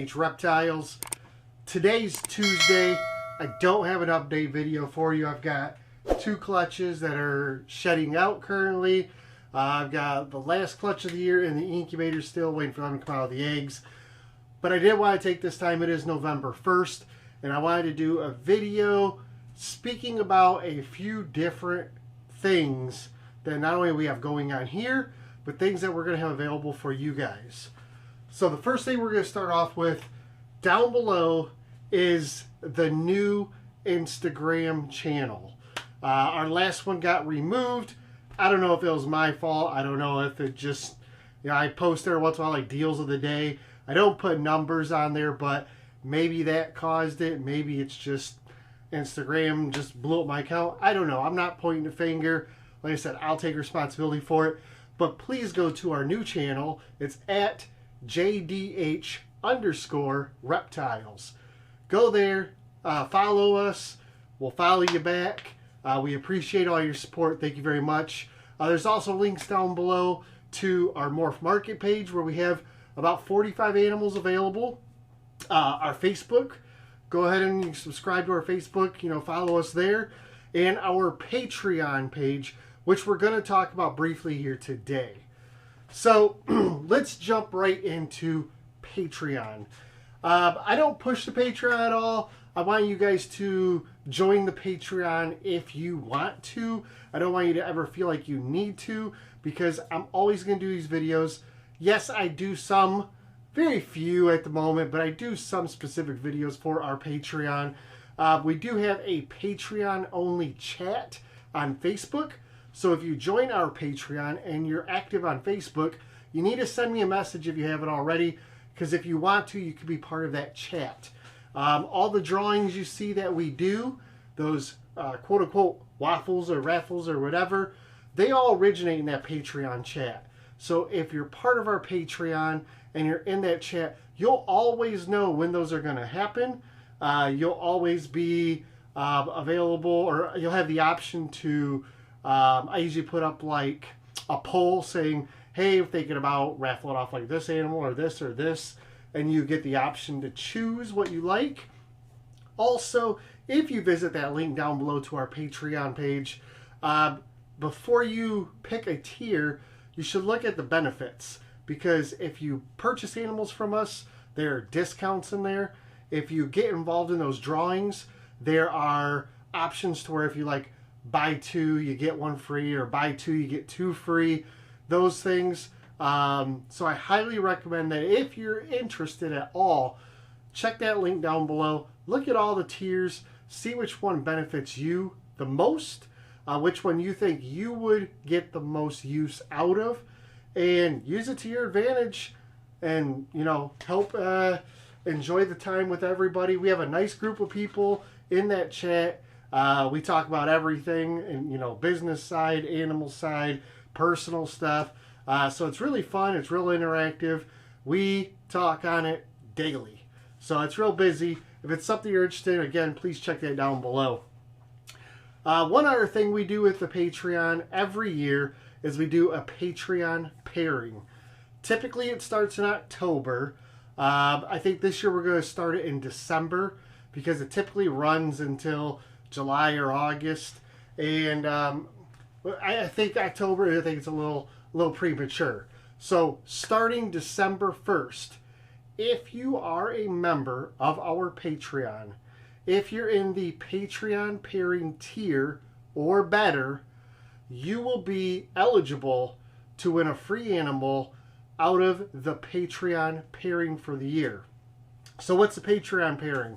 JDH Reptiles. Today's Tuesday. I don't have an update video for you. I've got 2 clutches that are shedding out currently. I've got the last clutch of the year in the incubator still, waiting for them to come out of the eggs. But I did want to take this time. It is November 1st, and I wanted to do a video speaking about a few different things that not only we have going on here, but things that we're going to have available for you guys. So the first thing we're going to start off with down below is the new Instagram channel. Our last one got removed. I don't know if it was my fault. I don't know if it just, I post there once in a while like deals of the day. I don't put numbers on there, but maybe that caused it. Maybe it's just Instagram just blew up my account. I don't know. I'm not pointing a finger. Like I said, I'll take responsibility for it. But please go to our new channel. It's at JDH_Reptiles. Go there, follow us. We'll follow you back. We appreciate all your support. Thank you very much. There's also links down below to our Morph Market page where we have about 45 animals available. Our Facebook, go ahead and subscribe to our Facebook, follow us there. And our Patreon page, which we're going to talk about briefly here today. So let's jump right into Patreon. I don't push the Patreon at all. I want you guys to join the Patreon if you want to. I don't want you to ever feel like you need to, because I'm always going to do these videos. Yes, I do some, very few at the moment, but I do some specific videos for our Patreon. We do have a Patreon-only chat on Facebook. So if you join our Patreon and you're active on Facebook, you need to send me a message if you haven't already, because if you want to, you can be part of that chat. All the drawings you see that we do, those quote-unquote waffles or raffles or whatever, they all originate in that Patreon chat. So if you're part of our Patreon and you're in that chat, you'll always know when those are going to happen. You'll always be available, or you'll have the option to, I usually put up like a poll saying, hey, I'm thinking about raffling off like this animal or this, and you get the option to choose what you like. Also, if you visit that link down below to our Patreon page, before you pick a tier, you should look at the benefits, because if you purchase animals from us, there are discounts in there. If you get involved in those drawings, there are options to where if you like buy 2, you get 1 free, or buy 2, you get 2 free, those things. So I highly recommend that if you're interested at all, check that link down below. Look at all the tiers, see which one benefits you the most, which one you think you would get the most use out of, and use it to your advantage, and help enjoy the time with everybody. We have a nice group of people in that chat. We talk about everything, and business side, animal side, personal stuff. So it's really fun. It's real interactive. We talk on it daily. So it's real busy. If it's something you're interested in, again, please check that down below. One other thing we do with the Patreon every year is we do a Patreon pairing. Typically it starts in October. I think this year we're going to start it in December, because it typically runs until July or August. And I think October, I think it's a little premature. So starting December 1st, if you are a member of our Patreon, if you're in the Patreon pairing tier or better, you will be eligible to win a free animal out of the Patreon pairing for the year. So what's the Patreon pairing?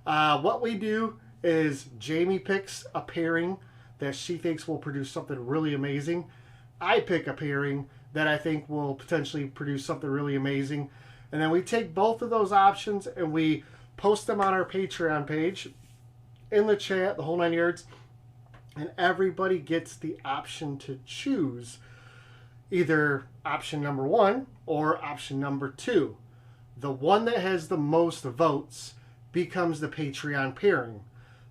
What we do is Jamie picks a pairing that she thinks will produce something really amazing. I pick a pairing that I think will potentially produce something really amazing. And then we take both of those options and we post them on our Patreon page, in the chat, the whole 9 yards. And everybody gets the option to choose either option number 1 or option number 2. The one that has the most votes becomes the Patreon pairing.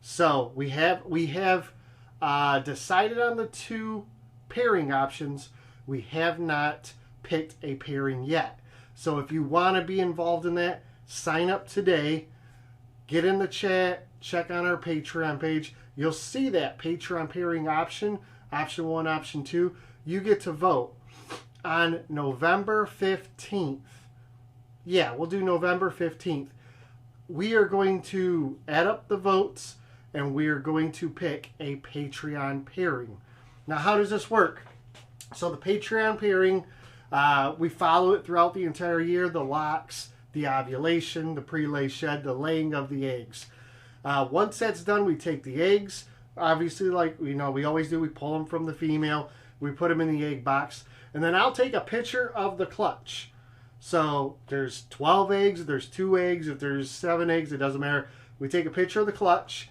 So we have decided on the 2 pairing options. We have not picked a pairing yet. So if you want to be involved in that, sign up today, get in the chat, check on our Patreon page. You'll see that Patreon pairing option, option 1, option 2. You get to vote on November 15th. Yeah, we'll do November 15th. We are going to add up the votes and we are going to pick a Patreon pairing. Now, how does this work? So the Patreon pairing, we follow it throughout the entire year. The locks, the ovulation, the pre-lay shed, the laying of the eggs. Once that's done, we take the eggs. Obviously, like we always do, we pull them from the female. We put them in the egg box. And then I'll take a picture of the clutch. So there's 12 eggs, if there's 2 eggs, if there's 7 eggs, it doesn't matter. We take a picture of the clutch,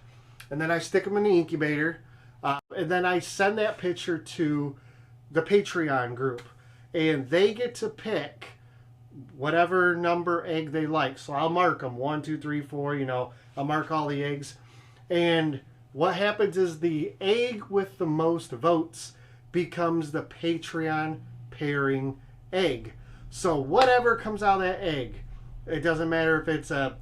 and then I stick them in the incubator. And then I send that picture to the Patreon group. And they get to pick whatever number egg they like. So I'll mark them, 1, 2, 3, 4, I'll mark all the eggs. And what happens is the egg with the most votes becomes the Patreon pairing egg. So whatever comes out of that egg, it doesn't matter if it's a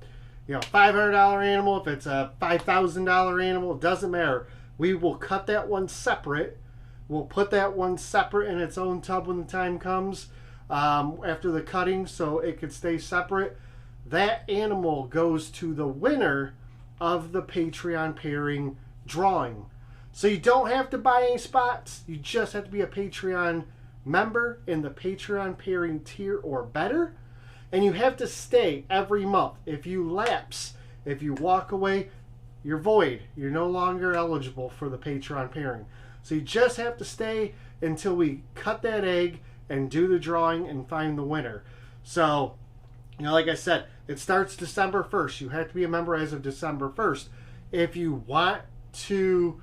$500 animal, if it's a $5,000 animal, it doesn't matter. We will cut that one separate. We'll put that one separate in its own tub when the time comes after the cutting, so it could stay separate. That animal goes to the winner of the Patreon pairing drawing. So you don't have to buy any spots. You just have to be a Patreon member in the Patreon pairing tier or better. And you have to stay every month. If you lapse, if you walk away, you're void. You're no longer eligible for the Patreon pairing. So you just have to stay until we cut that egg and do the drawing and find the winner. So, like I said, it starts December 1st. You have to be a member as of December 1st. If you want to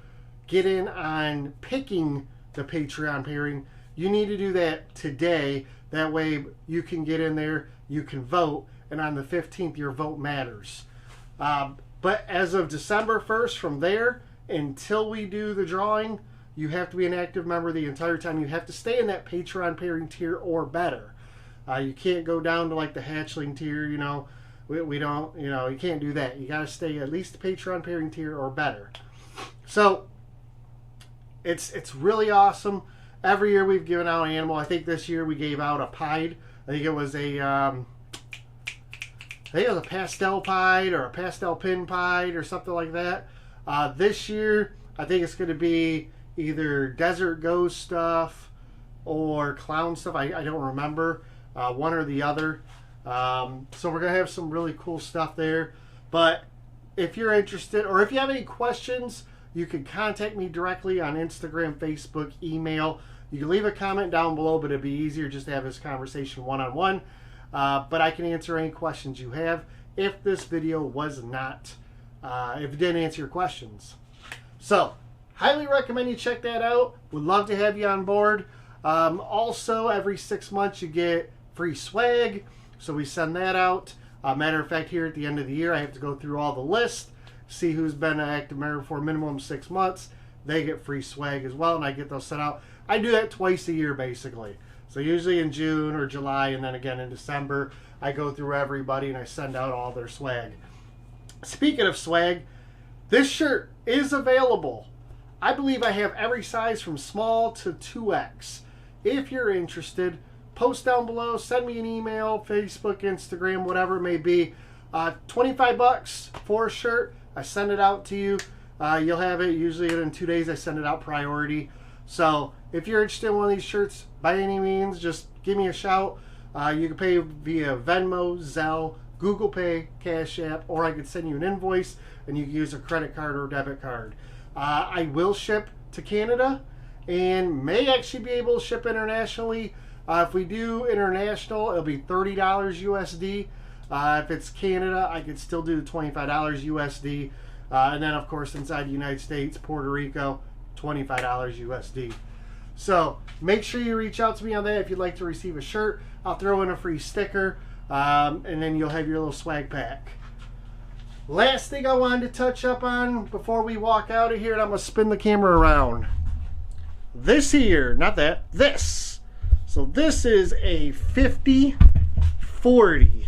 get in on picking the Patreon pairing, you need to do that today. That way you can get in there, you can vote, and on the 15th your vote matters. But as of December 1st, from there until we do the drawing, you have to be an active member the entire time. You have to stay in that Patreon pairing tier or better. You can't go down to like the hatchling tier, we don't, you can't do that. You got to stay at least the Patreon pairing tier or better. So it's really awesome. Every year we've given out an animal. I think this year we gave out a pied. I think it was a pastel pied or a pastel pin pied or something like that. This year I think it's going to be either desert ghost stuff or clown stuff. I don't remember, one or the other. So we're going to have some really cool stuff there. But if you're interested or if you have any questions, you can contact me directly on Instagram, Facebook, email. You can leave a comment down below, but it'd be easier just to have this conversation one-on-one. But I can answer any questions you have if this video was not, if it didn't answer your questions. So, highly recommend you check that out. Would love to have you on board. Also, every 6 months you get free swag, so we send that out. Matter of fact, here at the end of the year, I have to go through all the lists, see who's been an active member for minimum 6 months. They get free swag as well, and I get those sent out. I do that twice a year, basically. So usually in June or July, and then again in December, I go through everybody and I send out all their swag. Speaking of swag, this shirt is available. I believe I have every size from small to 2X. If you're interested, post down below, send me an email, Facebook, Instagram, whatever it may be. 25 bucks for a shirt. I send it out to you. You'll have it usually in 2 days. I send it out priority. So if you're interested in one of these shirts, by any means, just give me a shout. You can pay via Venmo, Zelle, Google Pay, Cash App, or I could send you an invoice and you can use a credit card or debit card. I will ship to Canada and may actually be able to ship internationally. If we do international, it'll be $30 USD. If it's Canada, I could still do the $25 USD. And then, of course, inside the United States, Puerto Rico, $25 USD. So make sure you reach out to me on that if you'd like to receive a shirt. I'll throw in a free sticker, and then you'll have your little swag pack. Last thing I wanted to touch up on before we walk out of here, and I'm going to spin the camera around. This here, not that, this. So this is a 50-40.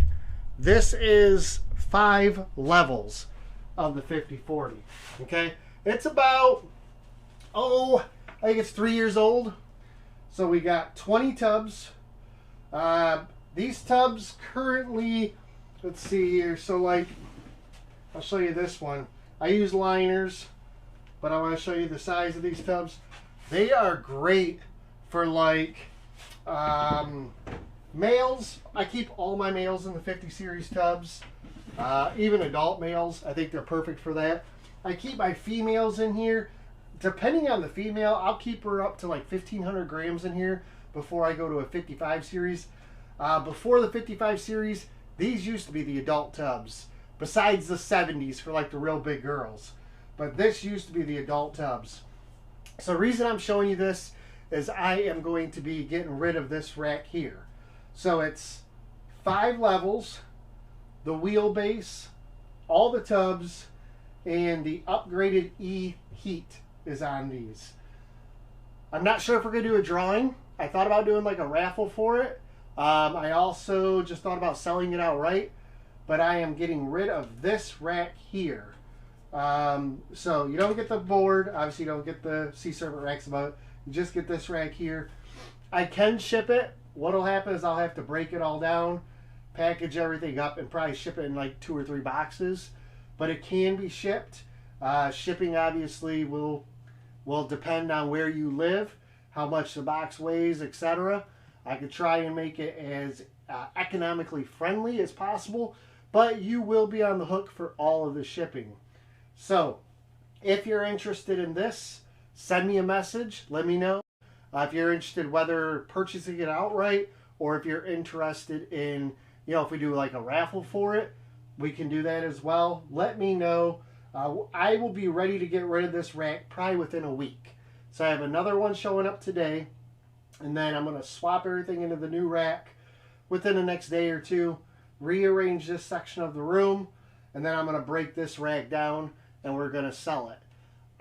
This is 5 levels of the 50/40. Okay, it's about, I think it's 3 years old. So we got 20 tubs. These tubs currently, let's see here. So like, I'll show you this one. I use liners, but I want to show you the size of these tubs. They are great for like males. I keep all my males in the 50 series tubs. Even adult males, I think they're perfect for that. I keep my females in here. Depending on the female, I'll keep her up to like 1,500 grams in here before I go to a 55 series. Before the 55 series, these used to be the adult tubs, besides the 70s for like the real big girls. But this used to be the adult tubs. So the reason I'm showing you this is I am going to be getting rid of this rack here. So it's 5 levels, the wheelbase, all the tubs, and the upgraded E heat is on these. I'm not sure if we're going to do a drawing. I thought about doing like a raffle for it. I also just thought about selling it outright, but I am getting rid of this rack here. So you don't get the board, obviously you don't get the sea serpent racks above it. You just get this rack here. I can ship it. What'll happen is I'll have to break it all down, package everything up, and probably ship it in like 2 or 3 boxes. But it can be shipped. Shipping obviously will depend on where you live, how much the box weighs, etc. I could try and make it as economically friendly as possible, but you will be on the hook for all of the shipping. So if you're interested in this, send me a message, let me know. If you're interested whether purchasing it outright or if you're interested in, if we do like a raffle for it, we can do that as well. Let me know. I will be ready to get rid of this rack probably within a week. So I have another one showing up today, and then I'm going to swap everything into the new rack within the next day or two, rearrange this section of the room, and then I'm going to break this rack down and we're going to sell it.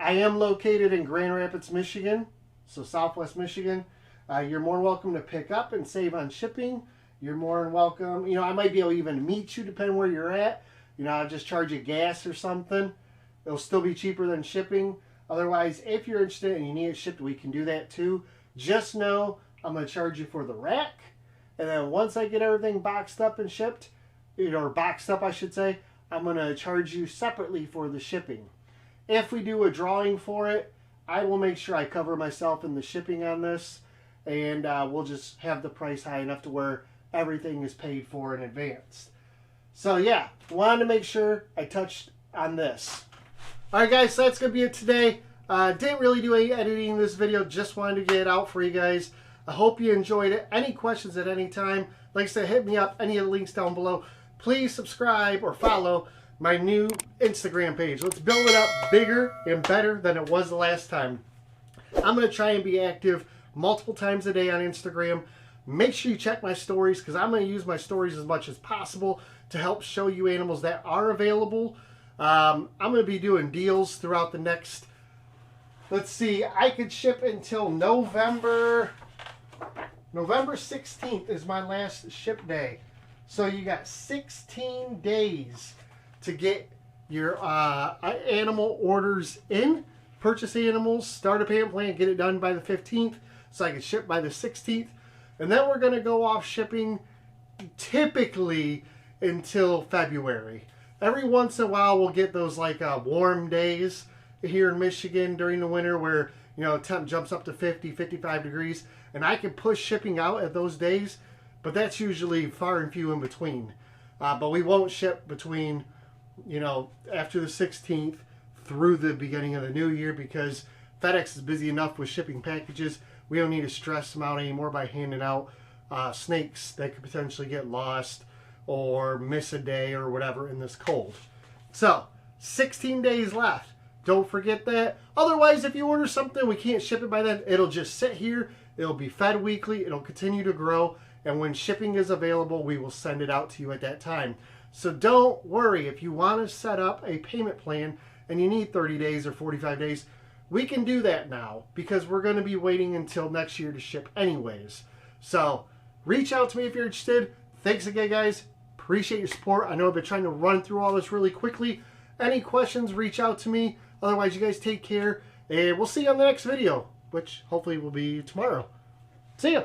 I am located in Grand Rapids, Michigan, so Southwest Michigan. You're more than welcome to pick up and save on shipping. You're more than welcome. I might be able to even meet you depending where you're at. I'll just charge you gas or something. It'll still be cheaper than shipping. Otherwise, if you're interested and you need it shipped, we can do that too. Just know I'm going to charge you for the rack. And then once I get everything boxed up and shipped, or boxed up I should say, I'm going to charge you separately for the shipping. If we do a drawing for it, I will make sure I cover myself in the shipping on this. And we'll just have the price high enough to where everything is paid for in advance. So yeah, wanted to make sure I touched on this. Alright guys, so that's going to be it today. Didn't really do any editing in this video, just wanted to get it out for you guys. I hope you enjoyed it. Any questions at any time, like I said, hit me up, any of the links down below. Please subscribe or follow my new Instagram page. Let's build it up bigger and better than it was the last time. I'm going to try and be active multiple times a day on Instagram. Make sure you check my stories, because I'm going to use my stories as much as possible to help show you animals that are available. I'm going to be doing deals throughout the next, let's see, I could ship until November 16th is my last ship day. So you got 16 days to get your animal orders in, purchase animals, start a payment plan, get it done by the 15th so I can ship by the 16th. And then we're going to go off shipping typically until February. Every once in a while we'll get those like warm days here in Michigan during the winter where temp jumps up to 50, 55 degrees, and I can push shipping out at those days, but that's usually far and few in between. But we won't ship between after the 16th through the beginning of the new year, because FedEx is busy enough with shipping packages. We don't need to stress them out anymore by handing out snakes that could potentially get lost or miss a day or whatever in this cold. So 16 days left. Don't forget that. Otherwise, if you order something, we can't ship it by then. It'll just sit here. It'll be fed weekly. It'll continue to grow. And when shipping is available, we will send it out to you at that time. So don't worry. If you want to set up a payment plan and you need 30 days or 45 days, we can do that now, because we're going to be waiting until next year to ship anyways. So reach out to me if you're interested. Thanks again, guys. Appreciate your support. I know I've been trying to run through all this really quickly. Any questions, reach out to me. Otherwise, you guys take care, and we'll see you on the next video, which hopefully will be tomorrow. See ya!